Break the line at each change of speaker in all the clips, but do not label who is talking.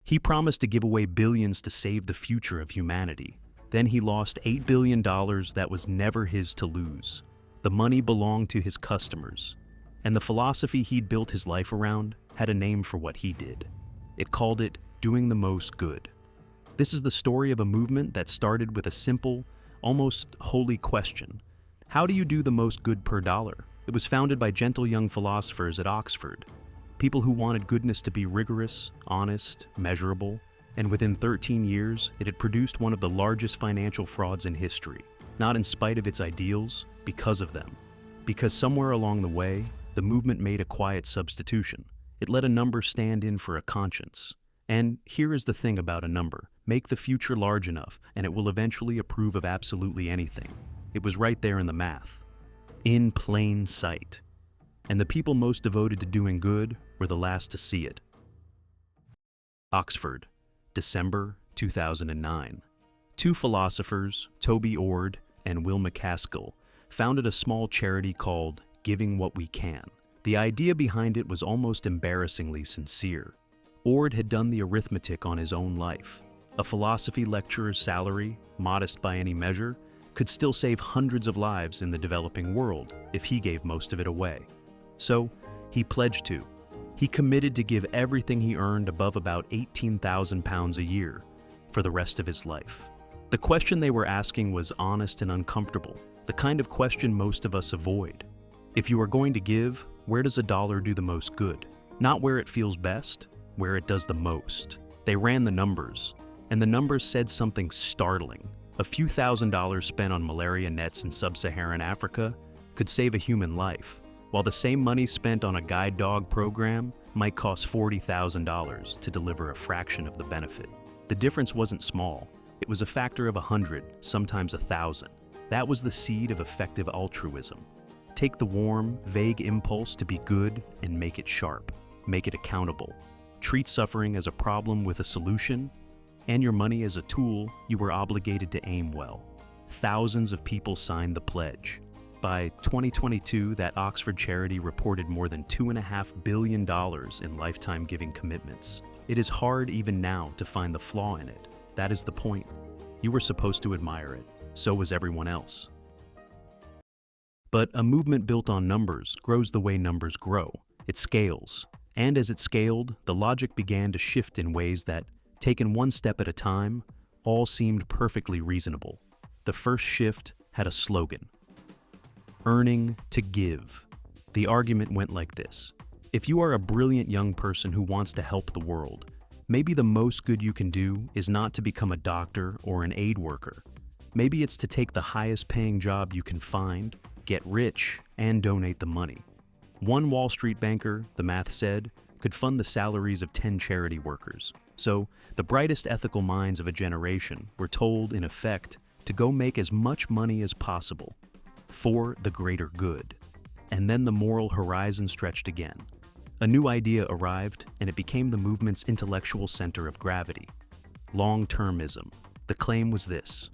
He promised to give away billions to save the future of humanity. Then he lost $8 billion that was never his to lose. The money belonged to his customers, and the philosophy he'd built his life around had a name for what he did. It called it doing the most good. This is the story of a movement that started with a simple, almost holy question. How do you do the most good per dollar? It was founded by gentle young philosophers at Oxford, people who wanted goodness to be rigorous, honest, measurable, and within 13 years, it had produced one of the largest financial frauds in history, not in spite of its ideals, because of them. Because somewhere along the way, the movement made a quiet substitution. It let a number stand in for a conscience. And here is the thing about a number. Make the future large enough, and it will eventually approve of absolutely anything. It was right there in the math. In plain sight. And the people most devoted to doing good were the last to see it. Oxford, December 2009. Two philosophers, Toby Ord and Will MacAskill, founded a small charity called Giving What We Can. The idea behind it was almost embarrassingly sincere. Ord had done the arithmetic on his own life. A philosophy lecturer's salary, modest by any measure, could still save hundreds of lives in the developing world if he gave most of it away. So, he pledged to. He committed to give everything he earned above about £18,000 a year for the rest of his life. The question they were asking was honest and uncomfortable, the kind of question most of us avoid. If you are going to give, where does a dollar do the most good? Not where it feels best, where it does the most. They ran the numbers, and the numbers said something startling. A few $1,000s spent on malaria nets in sub-Saharan Africa could save a human life, while the same money spent on a guide dog program might cost $40,000 to deliver a fraction of the benefit. The difference wasn't small. It was a factor of 100, sometimes 1,000. That was the seed of effective altruism. Take the warm, vague impulse to be good and make it sharp. Make it accountable. Treat suffering as a problem with a solution, and your money as a tool you were obligated to aim well. Thousands of people signed the pledge. By 2022, that Oxford charity reported more than $2.5 billion in lifetime giving commitments. It is hard even now to find the flaw in it. That is the point. You were supposed to admire it. So was everyone else. But a movement built on numbers grows the way numbers grow. It scales. And as it scaled, the logic began to shift in ways that, taken one step at a time, all seemed perfectly reasonable. The first shift had a slogan. Earning to give. The argument went like this. If you are a brilliant young person who wants to help the world, maybe the most good you can do is not to become a doctor or an aid worker. Maybe it's to take the highest paying job you can find, get rich, and donate the money. One Wall Street banker, the math said, could fund the salaries of 10 charity workers. So, the brightest ethical minds of a generation were told, in effect, to go make as much money as possible for the greater good. And then the moral horizon stretched again. A new idea arrived, and it became the movement's intellectual center of gravity. Long-termism. The claim was this.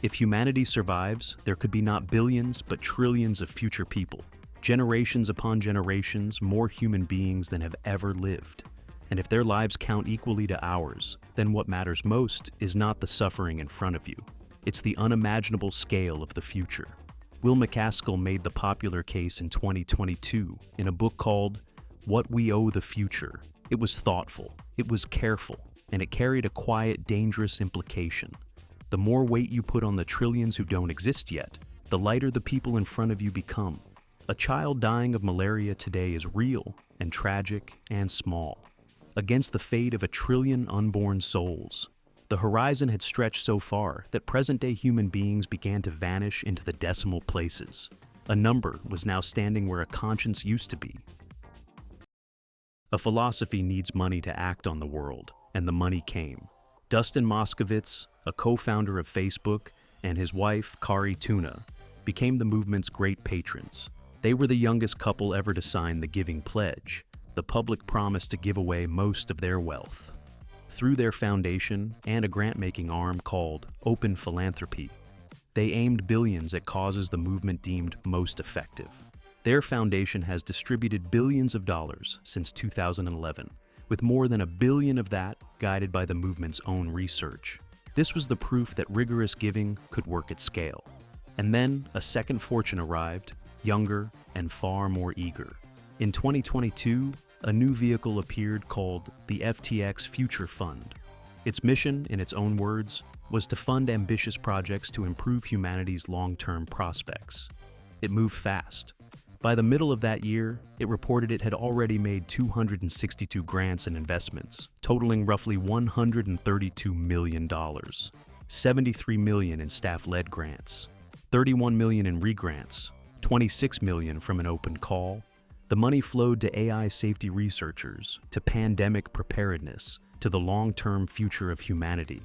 If humanity survives, there could be not billions, but trillions of future people. Generations upon generations, more human beings than have ever lived. And if their lives count equally to ours, then what matters most is not the suffering in front of you. It's the unimaginable scale of the future. Will MacAskill made the popular case in 2022 in a book called What We Owe the Future. It was thoughtful, it was careful, and it carried a quiet, dangerous implication. The more weight you put on the trillions who don't exist yet, the lighter the people in front of you become. A child dying of malaria today is real and tragic and small, against the fate of 1 trillion unborn souls. The horizon had stretched so far that present-day human beings began to vanish into the decimal places. A number was now standing where a conscience used to be. A philosophy needs money to act on the world, and the money came. Dustin Moskovitz, a co-founder of Facebook, and his wife, Kari Tuna, became the movement's great patrons. They were the youngest couple ever to sign the Giving Pledge, the public promise to give away most of their wealth. Through their foundation and a grant-making arm called Open Philanthropy, they aimed billions at causes the movement deemed most effective. Their foundation has distributed billions of dollars since 2011, with more than $1 billion of that guided by the movement's own research. This was the proof that rigorous giving could work at scale. And then a second fortune arrived, younger and far more eager. In 2022, a new vehicle appeared called the FTX Future Fund. Its mission, in its own words, was to fund ambitious projects to improve humanity's long-term prospects. It moved fast. By the middle of that year, it reported it had already made 262 grants and investments, totaling roughly $132 million. $73 million in staff-led grants, $31 million in regrants, $26 million from an open call. The money flowed to AI safety researchers, to pandemic preparedness, to the long-term future of humanity.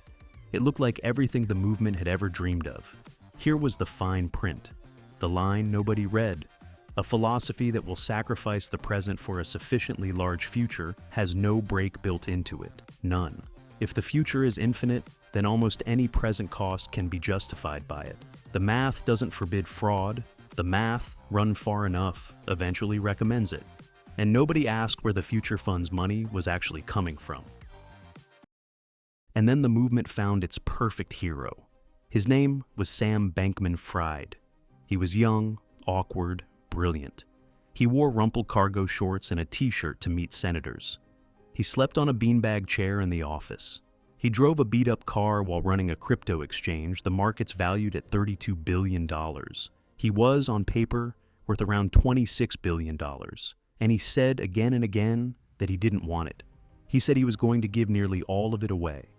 It looked like everything the movement had ever dreamed of. Here was the fine print, the line nobody read. A philosophy that will sacrifice the present for a sufficiently large future has no break built into it. None. If the future is infinite, then almost any present cost can be justified by it. The math doesn't forbid fraud. The math, run far enough, eventually recommends it. And nobody asked where the future fund's money was actually coming from. And then the movement found its perfect hero. His name was Sam Bankman-Fried. He was young, awkward, brilliant. He wore rumpled cargo shorts and a t-shirt to meet senators. He slept on a beanbag chair in the office. He drove a beat-up car while running a crypto exchange the market's valued at $32 billion. He was, on paper, worth around $26 billion. And he said again and again that he didn't want it. He said he was going to give nearly all of it away.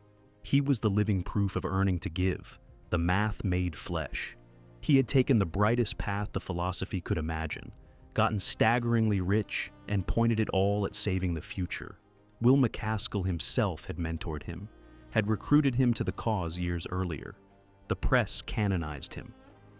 He was the living proof of earning to give, the math made flesh. He had taken the brightest path the philosophy could imagine, gotten staggeringly rich, and pointed it all at saving the future. Will MacAskill himself had mentored him, had recruited him to the cause years earlier. The press canonized him.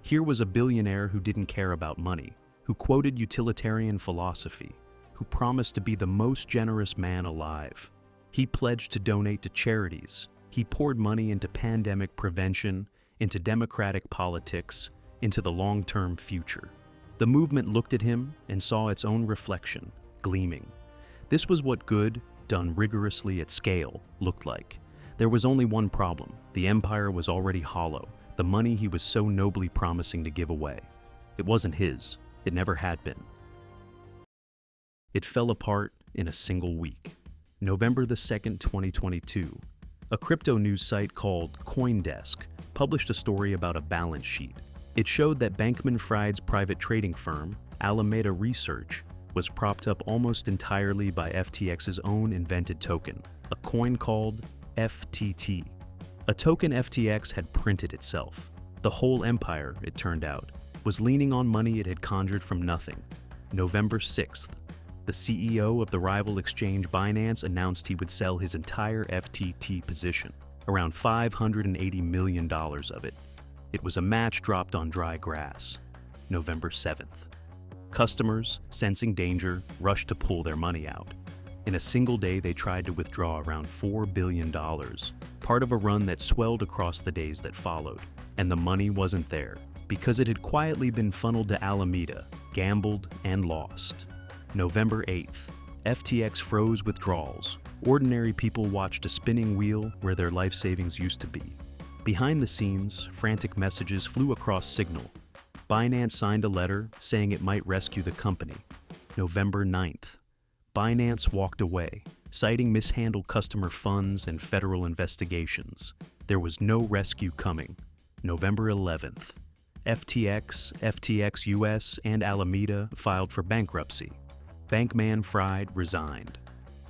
Here was a billionaire who didn't care about money, who quoted utilitarian philosophy, who promised to be the most generous man alive. He pledged to donate to charities. He poured money into pandemic prevention, into democratic politics, into the long-term future. The movement looked at him and saw its own reflection, gleaming. This was what good, done rigorously at scale, looked like. There was only one problem. The empire was already hollow, the money he was so nobly promising to give away. It wasn't his. It never had been. It fell apart in a single week. November the 2nd, 2022. A crypto news site called CoinDesk published a story about a balance sheet. It showed that Bankman-Fried's private trading firm, Alameda Research, was propped up almost entirely by FTX's own invented token, a coin called FTT. A token FTX had printed itself. The whole empire, it turned out, was leaning on money it had conjured from nothing. November 6th, the CEO of the rival exchange Binance announced he would sell his entire FTT position, around $580 million of it. It was a match dropped on dry grass. November 7th. Customers, sensing danger, rushed to pull their money out. In a single day, they tried to withdraw around $4 billion, part of a run that swelled across the days that followed. And the money wasn't there, because it had quietly been funneled to Alameda, gambled, and lost. November 8th. FTX froze withdrawals. Ordinary people watched a spinning wheel where their life savings used to be. Behind the scenes, frantic messages flew across Signal. Binance signed a letter saying it might rescue the company. November 9th. Binance walked away, citing mishandled customer funds and federal investigations. There was no rescue coming. November 11th. FTX, FTX US, and Alameda filed for bankruptcy. Bankman-Fried resigned.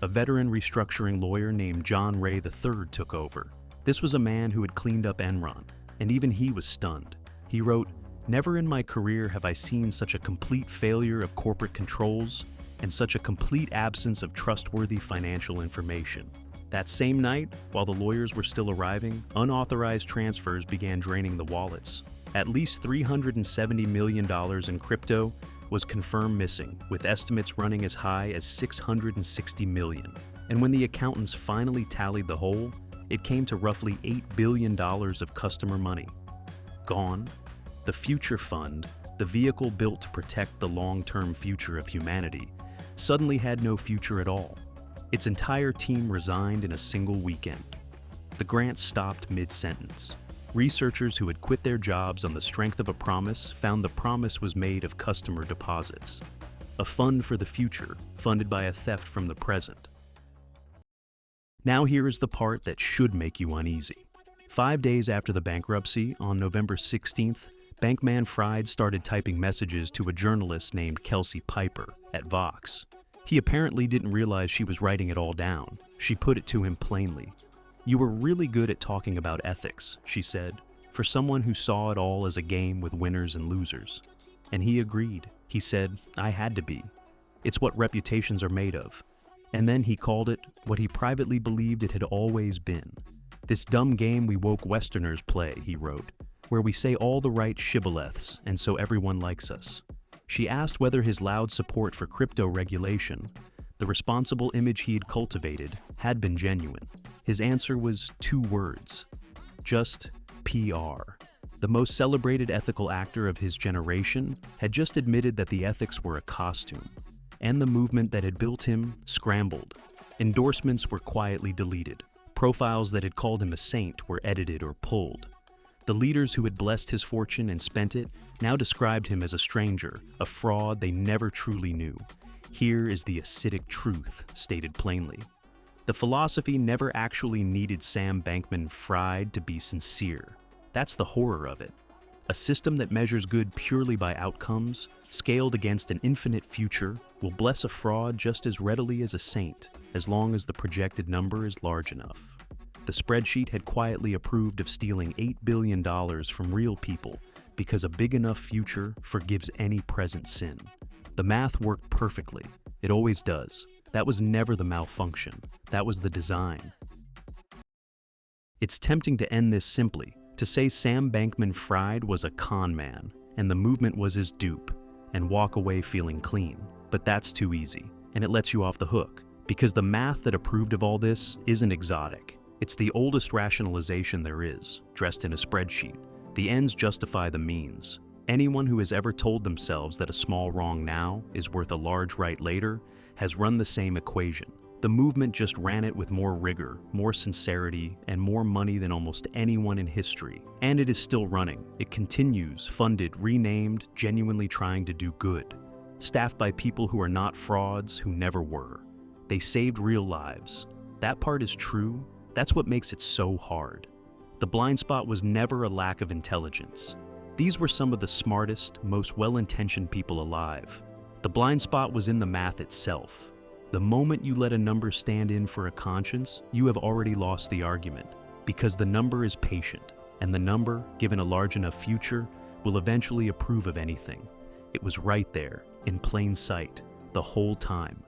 A veteran restructuring lawyer named John Ray III took over. This was a man who had cleaned up Enron, and even he was stunned. He wrote, "Never in my career have I seen such a complete failure of corporate controls and such a complete absence of trustworthy financial information." That same night, while the lawyers were still arriving, unauthorized transfers began draining the wallets. At least $370 million in crypto was confirmed missing, with estimates running as high as $660 million. And when the accountants finally tallied the whole, it came to roughly $8 billion of customer money. Gone. The Future Fund, the vehicle built to protect the long-term future of humanity, suddenly had no future at all. Its entire team resigned in a single weekend. The grant stopped mid-sentence. Researchers who had quit their jobs on the strength of a promise found the promise was made of customer deposits. A fund for the future, funded by a theft from the present. Now here is the part that should make you uneasy. 5 days after the bankruptcy, on November 16th, Bankman Fried started typing messages to a journalist named Kelsey Piper at Vox. He apparently didn't realize she was writing it all down. She put it to him plainly. "You were really good at talking about ethics," she said, for someone who saw it all as a game with winners and losers. And he agreed. He said, "I had to be. It's what reputations are made of." And then he called it what he privately believed it had always been. "This dumb game we woke Westerners play," he wrote, "where we say all the right shibboleths and so everyone likes us." She asked whether his loud support for crypto regulation, the responsible image he had cultivated, had been genuine. His answer was 2 words. Just PR. The most celebrated ethical actor of his generation had just admitted that the ethics were a costume, and the movement that had built him scrambled. Endorsements were quietly deleted. Profiles that had called him a saint were edited or pulled. The leaders who had blessed his fortune and spent it now described him as a stranger, a fraud they never truly knew. Here is the acidic truth, stated plainly. The philosophy never actually needed Sam Bankman-Fried to be sincere. That's the horror of it. A system that measures good purely by outcomes, scaled against an infinite future, will bless a fraud just as readily as a saint, as long as the projected number is large enough. The spreadsheet had quietly approved of stealing $8 billion from real people because a big enough future forgives any present sin. The math worked perfectly. It always does. That was never the malfunction. That was the design. It's tempting to end this simply, to say Sam Bankman-Fried was a con man, and the movement was his dupe, and walk away feeling clean. But that's too easy, and it lets you off the hook, because the math that approved of all this isn't exotic. It's the oldest rationalization there is, dressed in a spreadsheet. The ends justify the means. Anyone who has ever told themselves that a small wrong now is worth a large right later has run the same equation. The movement just ran it with more rigor, more sincerity, and more money than almost anyone in history. And it is still running. It continues, funded, renamed, genuinely trying to do good. Staffed by people who are not frauds, who never were. They saved real lives. That part is true. That's what makes it so hard. The blind spot was never a lack of intelligence. These were some of the smartest, most well-intentioned people alive. The blind spot was in the math itself. The moment you let a number stand in for a conscience, you have already lost the argument, because the number is patient, and the number, given a large enough future, will eventually approve of anything. It was right there, in plain sight, the whole time.